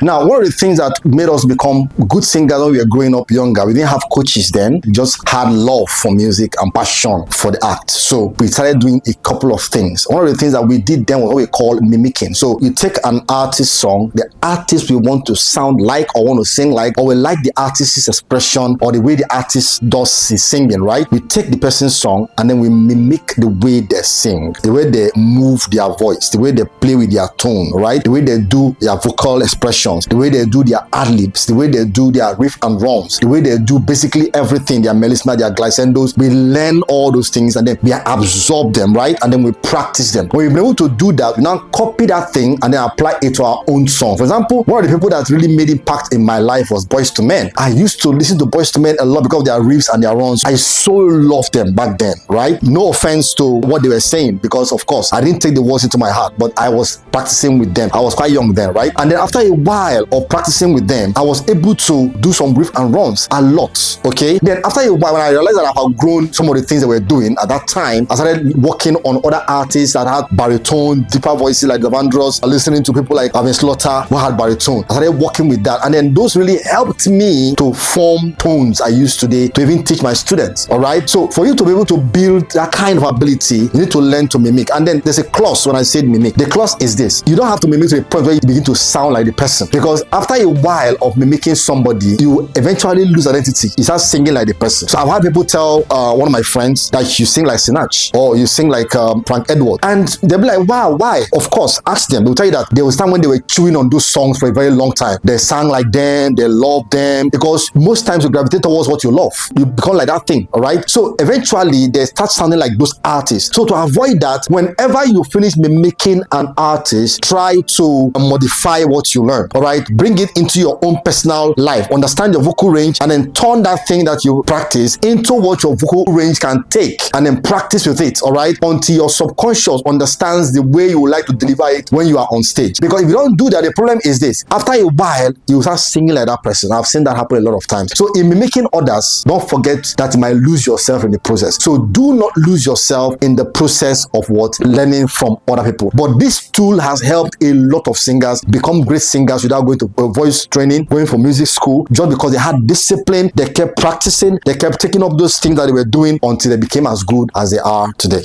Now, one of the things that made us become good singers when we were growing up younger, we didn't have coaches then, we just had love for music and passion for the art. So we started doing a couple of things. One of the things that we did then was what we call mimicking. So you take an artist song, the artist we want to sound like or want to sing like, or we like the artist's expression or the way the artist does his singing, right? We take the person's song and then we mimic the way they sing, the way they move their voice, the way they play with their tone, right? The way they do their vocal expressions, the way they do their ad-libs, the way they do their riff and runs, the way they do basically everything, their melisma, their glissandos. We learn all those things and then we absorb them, right? And then we practice them. When we've been able to do that, we now copy that thing and then apply it to our own song. For example, one of the people that really made impact in my life was Boyz II Men. I used to listen to Boyz II Men a lot because of their riffs and their runs. I so loved them back then, right? No offense to what they were saying, because of course I didn't take the words into my heart, but I was practicing with them. I was quite young then, right? And then after a while of practicing with them, I was able to do some riff and runs a lot, okay? Then after a while, when I realized that I've outgrown some of the things that we're doing at that time, I started working on other artists that had baritone, deeper voices like Davandros, listening to people like Avin Slaughter who had baritone. I started working with that, and then those really helped me to form tones I use today to even teach my students, all right? So for you to be able to build that kind of ability, you need to learn to mimic. And then there's a clause when I said mimic. The clause is this: you don't have to mimic to a point where you begin to sound like the person, because after a while of mimicking somebody, you eventually lose identity. You start singing like the person. So I've had people tell one of my friends that you sing like Sinach or you sing like Frank Edward, and they'll be like, wow, why? Of course, ask them. They'll tell you that there was time when they were chewing on those songs for a very long time. They sang like them, they loved them, because most times you gravitate towards what you love. You become like that thing, all right? So eventually they start sounding like those artists. So to avoid that, whenever you finish mimicking an artist, try to modify what you learn, all right? Bring it into your own personal life. Understand your vocal range and then turn that thing that you practice into what your vocal range can take, and then practice with it, all right? Until your subconscious understands the way you would like to deliver it when you are on stage. Because if you don't do that, the problem is this: after a while, you start singing like that person. I've seen that happen a lot of times. So in mimicking others, don't forget that you might lose yourself in the process. So do not lose yourself in the process of what? Learning from other people. But this tool has helped a lot of singers become great singers without going to voice training, going for music school, just because they had discipline, they kept practicing, they kept taking up those things that they were doing until they became as good as they are today.